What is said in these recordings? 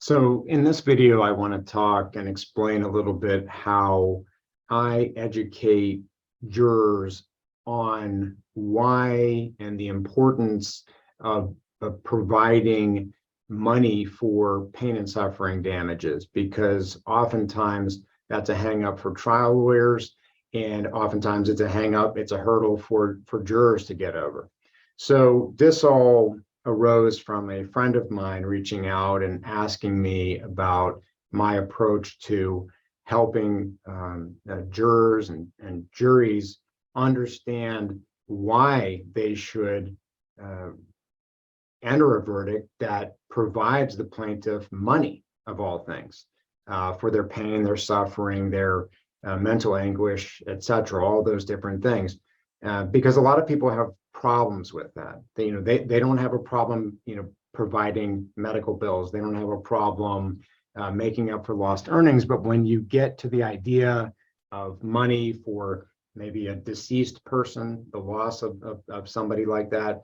So in this video, I want to talk and explain a little bit how I educate jurors on why and the importance of providing money for pain and suffering damages, because oftentimes that's a hang up for trial lawyers, and oftentimes it's a hang up, it's a hurdle for jurors to get over. So this all arose from a friend of mine reaching out and asking me about my approach to helping jurors and juries understand why they should enter a verdict that provides the plaintiff money, of all things, for their pain, their suffering, their mental anguish, etc., all those different things. Because a lot of people have problems with that. They don't have a problem, providing medical bills. They don't have a problem making up for lost earnings. But when you get to the idea of money for maybe a deceased person, the loss of somebody like that,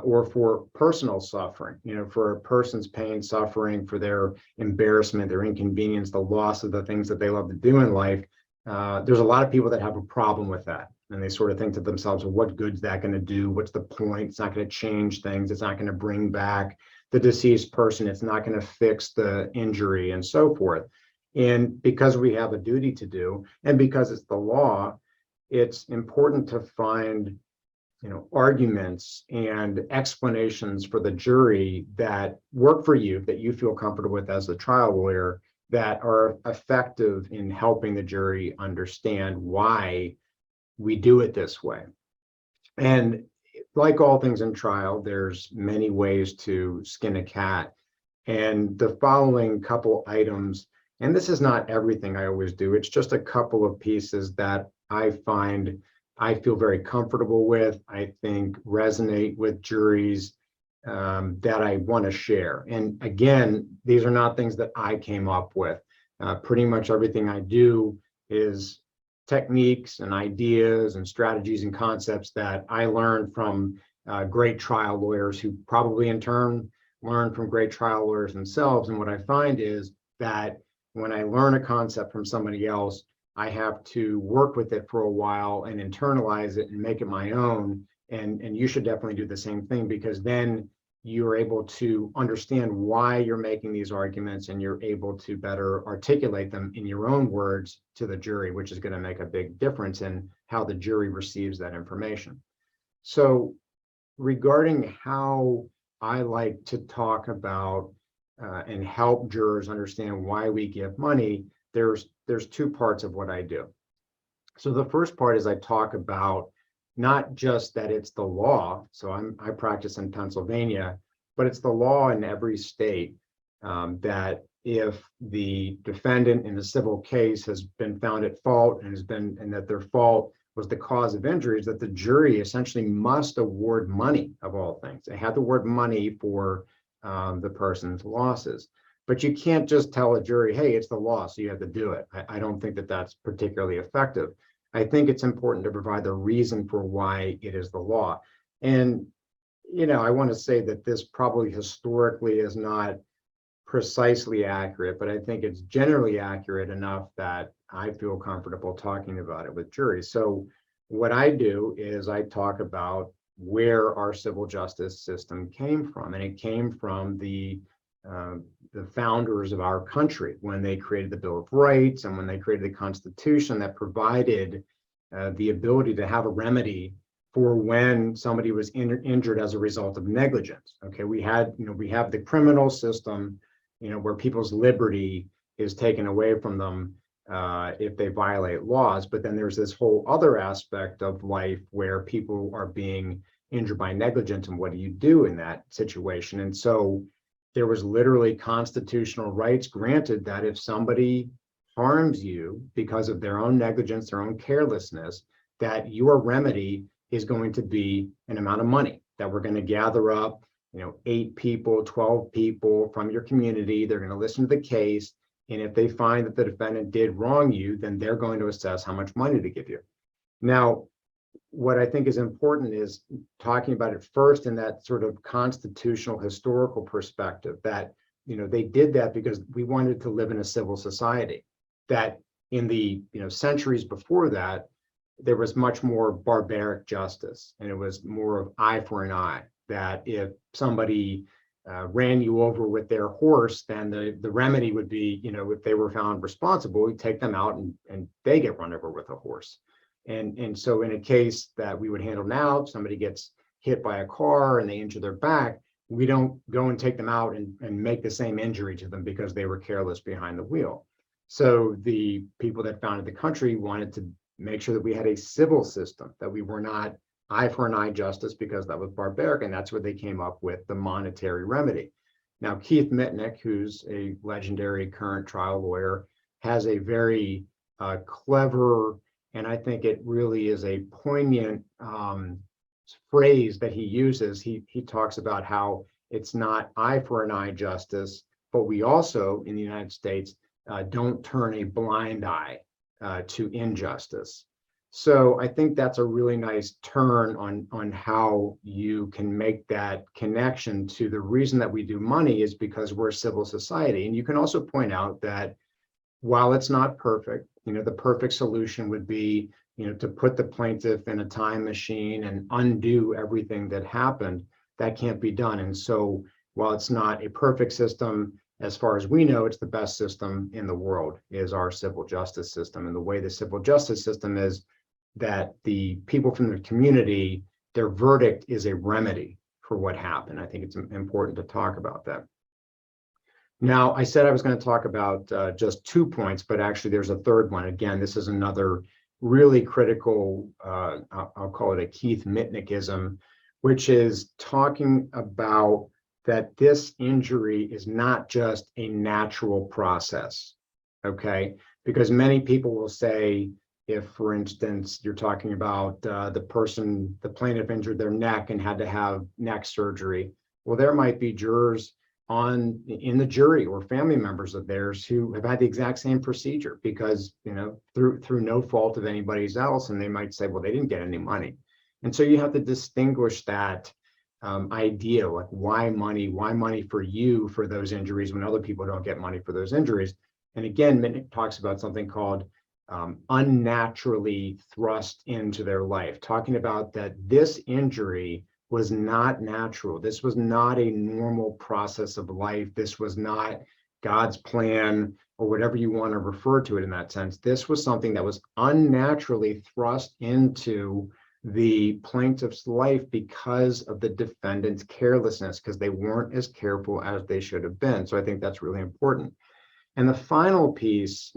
or for personal suffering, for a person's pain, suffering, for their embarrassment, their inconvenience, the loss of the things that they love to do in life, there's a lot of people that have a problem with that. And they sort of think to themselves, well, what good's that going to do? What's the point? It's not going to change things. It's not going to bring back the deceased person. It's not going to fix the injury and so forth. And because we have a duty to do, and because it's the law, it's important to find, arguments and explanations for the jury that work for you, that you feel comfortable with as a trial lawyer, that are effective in helping the jury understand why we do it this way. And like all things in trial, there's many ways to skin a cat. And the following couple items, and this is not everything I always do, it's just a couple of pieces that I find I feel very comfortable with, I think resonate with juries, that I want to share. And again, these are not things that I came up with. Pretty much everything I do is techniques and ideas and strategies and concepts that I learned from great trial lawyers, who probably in turn learn from great trial lawyers themselves. And what I find is that when I learn a concept from somebody else, I have to work with it for a while and internalize it and make it my own. And you should definitely do the same thing, because then you're able to understand why you're making these arguments, and you're able to better articulate them in your own words to the jury, which is going to make a big difference in how the jury receives that information. So regarding how I like to talk about and help jurors understand why we give money, there's two parts of what I do. So the first part is I talk about not just that it's the law. So I practice in Pennsylvania, but it's the law in every state, that if the defendant in a civil case has been found at fault and that their fault was the cause of injuries, that the jury essentially must award money, of all things. They have to award money for the person's losses. But you can't just tell a jury, hey, it's the law, so you have to do it. I don't think that that's particularly effective. I think it's important to provide the reason for why it is the law. And, I want to say that this probably historically is not precisely accurate, but I think it's generally accurate enough that I feel comfortable talking about it with juries. So what I do is I talk about where our civil justice system came from. And it came from the founders of our country, when they created the Bill of Rights and when they created the Constitution that provided the ability to have a remedy for when somebody was injured as a result of negligence. Okay, we have the criminal system, where people's liberty is taken away from them if they violate laws. But then there's this whole other aspect of life where people are being injured by negligence, and what do you do in that situation? And so there was literally constitutional rights granted that if somebody harms you because of their own negligence, their own carelessness, that your remedy is going to be an amount of money that we're going to gather up, 8 people, 12 people from your community. They're going to listen to the case. And if they find that the defendant did wrong you, then they're going to assess how much money to give you. Now, what I think is important is talking about it first in that sort of constitutional historical perspective, that they did that because we wanted to live in a civil society. That in the centuries before that, there was much more barbaric justice, and it was more of eye for an eye. That if somebody ran you over with their horse, then the remedy would be, if they were found responsible, we'd take them out and they get run over with a horse. And so in a case that we would handle now, if somebody gets hit by a car and they injure their back, we don't go and take them out and make the same injury to them because they were careless behind the wheel. So the people that founded the country wanted to make sure that we had a civil system, that we were not eye for an eye justice, because that was barbaric, and that's where they came up with the monetary remedy. Now, Keith Mitnik, who's a legendary current trial lawyer, has a very clever, and I think it really is a poignant phrase that he uses. He talks about how it's not eye for an eye justice, but we also, in the United States, don't turn a blind eye to injustice. So I think that's a really nice turn on how you can make that connection to the reason that we do money is because we're a civil society. And you can also point out that while it's not perfect, the perfect solution would be, to put the plaintiff in a time machine and undo everything that happened. That can't be done. And so while it's not a perfect system, as far as we know, it's the best system in the world, is our civil justice system. And the way the civil justice system is that the people from the community, their verdict is a remedy for what happened. I think it's important to talk about that. Now, I said I was going to talk about just 2 points, but actually there's a third one. Again, this is another really critical, I'll call it a Keith Mitnikism, which is talking about that this injury is not just a natural process, okay? Because many people will say, if, for instance, you're talking about the plaintiff injured their neck and had to have neck surgery, well, there might be jurors in the jury or family members of theirs who have had the exact same procedure because, through no fault of anybody's else, and they might say, well, they didn't get any money. And so you have to distinguish that idea, like why money for you for those injuries when other people don't get money for those injuries. And again, Mitnik talks about something called unnaturally thrust into their life, talking about that this injury was not natural. This was not a normal process of life. This was not God's plan, or whatever you want to refer to it in that sense. This was something that was unnaturally thrust into the plaintiff's life because of the defendant's carelessness, because they weren't as careful as they should have been. So I think that's really important. And the final piece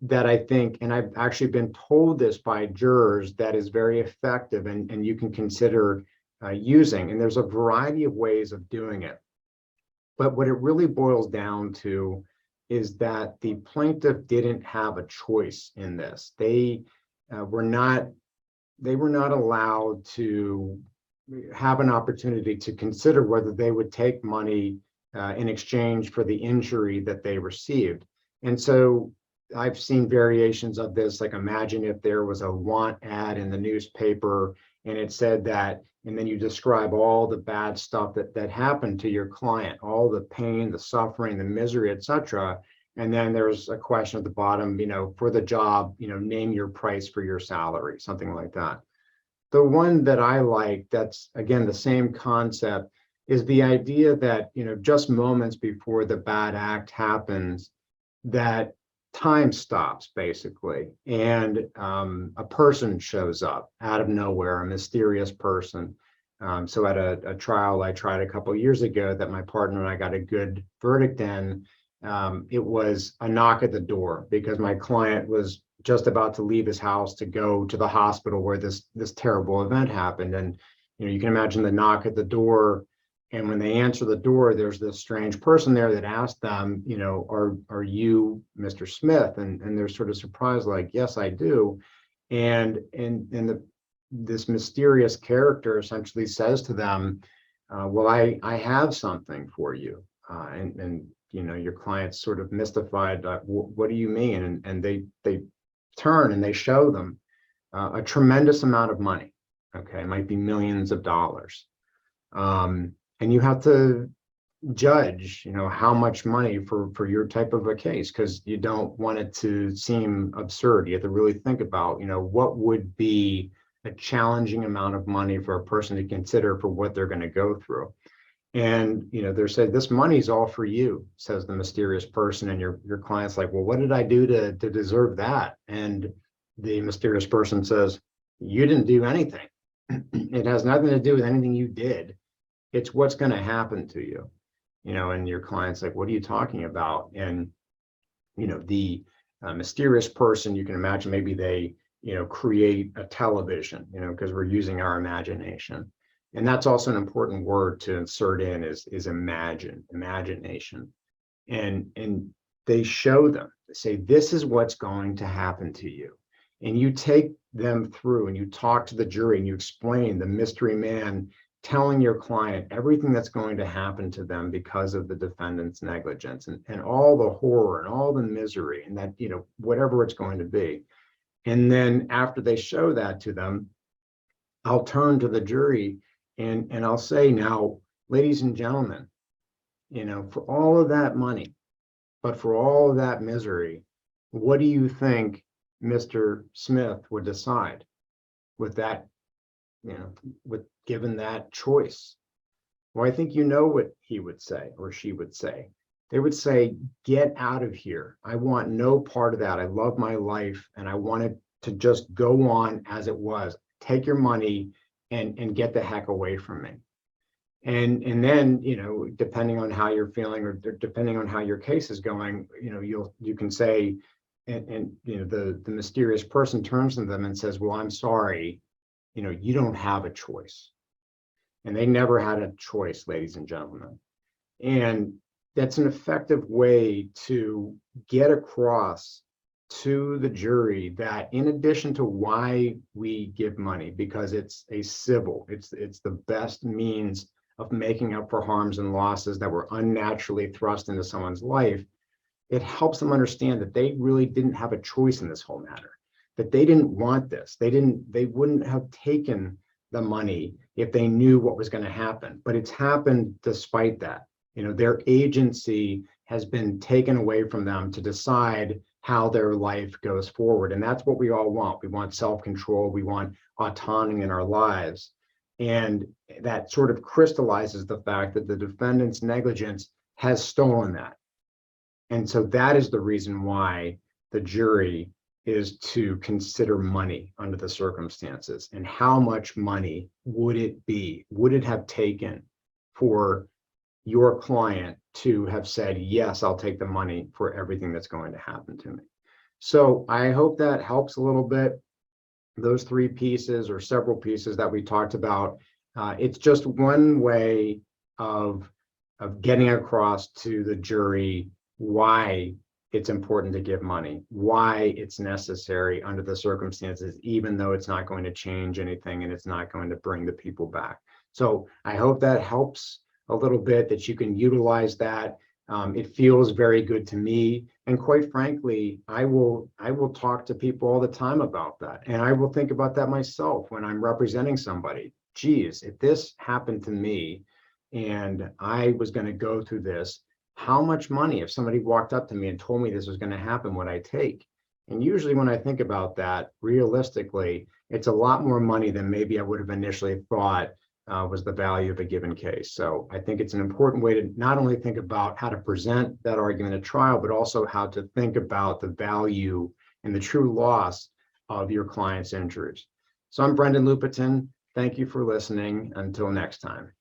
that I think, and I've actually been told this by jurors, that is very effective and you can consider using, and there's a variety of ways of doing it. But what it really boils down to is that the plaintiff didn't have a choice in this. They were not allowed to have an opportunity to consider whether they would take money in exchange for the injury that they received. And so I've seen variations of this, like imagine if there was a want ad in the newspaper and it said that, and then you describe all the bad stuff that happened to your client, all the pain, the suffering, the misery, etc. And then there's a question at the bottom, for the job, name your price for your salary, something like that. The one that I like, that's again the same concept, is the idea that, just moments before the bad act happens, that time stops basically, and a person shows up out of nowhere, a mysterious person. So at a trial I tried a couple of years ago that my partner and I got a good verdict in, it was a knock at the door because my client was just about to leave his house to go to the hospital where this terrible event happened. And you can imagine the knock at the door. And when they answer the door, there's this strange person there that asked them, are you Mr. Smith? And they're sort of surprised, like, yes, I do. And this mysterious character essentially says to them, well, I have something for you. And your client's sort of mystified, what do you mean? And they turn and they show them a tremendous amount of money. Okay, it might be millions of dollars. And you have to judge, how much money for your type of a case, because you don't want it to seem absurd. You have to really think about, what would be a challenging amount of money for a person to consider for what they're going to go through. And they're saying, this money's all for you, says the mysterious person, and your client's like, well, what did I do to deserve that? And the mysterious person says, you didn't do anything. It has nothing to do with anything you did. It's what's going to happen to you. And your client's like, what are you talking about? And the mysterious person, you can imagine, maybe they create a television, because we're using our imagination. And that's also an important word to insert in, is imagination. And they show them, they say, this is what's going to happen to you. And you take them through and you talk to the jury and you explain the mystery man telling your client everything that's going to happen to them because of the defendant's negligence, and all the horror and all the misery, and that, whatever it's going to be. And then after they show that to them, I'll turn to the jury and I'll say, now, ladies and gentlemen, for all of that money, but for all of that misery, what do you think Mr. Smith would decide with that, with given that choice? Well, I think what he would say or she would say. They would say, get out of here. I want no part of that. I love my life and I want it to just go on as it was. Take your money and get the heck away from me. And then, depending on how you're feeling or depending on how your case is going, you can say, and the mysterious person turns to them and says, well, I'm sorry, you don't have a choice. And they never had a choice, ladies and gentlemen. And that's an effective way to get across to the jury that, in addition to why we give money, because it's the best means of making up for harms and losses that were unnaturally thrust into someone's life, it helps them understand that they really didn't have a choice in this whole matter, that they didn't want this. They wouldn't have taken the money if they knew what was going to happen, but it's happened despite that. Their agency has been taken away from them to decide how their life goes forward. And that's what we all want. We want self-control. We want autonomy in our lives. And that sort of crystallizes the fact that the defendant's negligence has stolen that. And so that is the reason why the jury is to consider money under the circumstances. And how much money would it have taken for your client to have said, yes, I'll take the money for everything that's going to happen to me? So I hope that helps a little bit. Those three pieces or several pieces that we talked about, it's just one way of getting across to the jury why it's important to give money, why it's necessary under the circumstances, even though it's not going to change anything and it's not going to bring the people back. So I hope that helps a little bit, that you can utilize that. It feels very good to me. And quite frankly, I will talk to people all the time about that. And I will think about that myself when I'm representing somebody. Geez, if this happened to me and I was going to go through this, how much money, if somebody walked up to me and told me this was going to happen, would I take? And usually when I think about that, realistically, it's a lot more money than maybe I would have initially thought was the value of a given case. So I think it's an important way to not only think about how to present that argument at trial, but also how to think about the value and the true loss of your client's injuries. So I'm Brendan Lupetin. Thank you for listening. Until next time.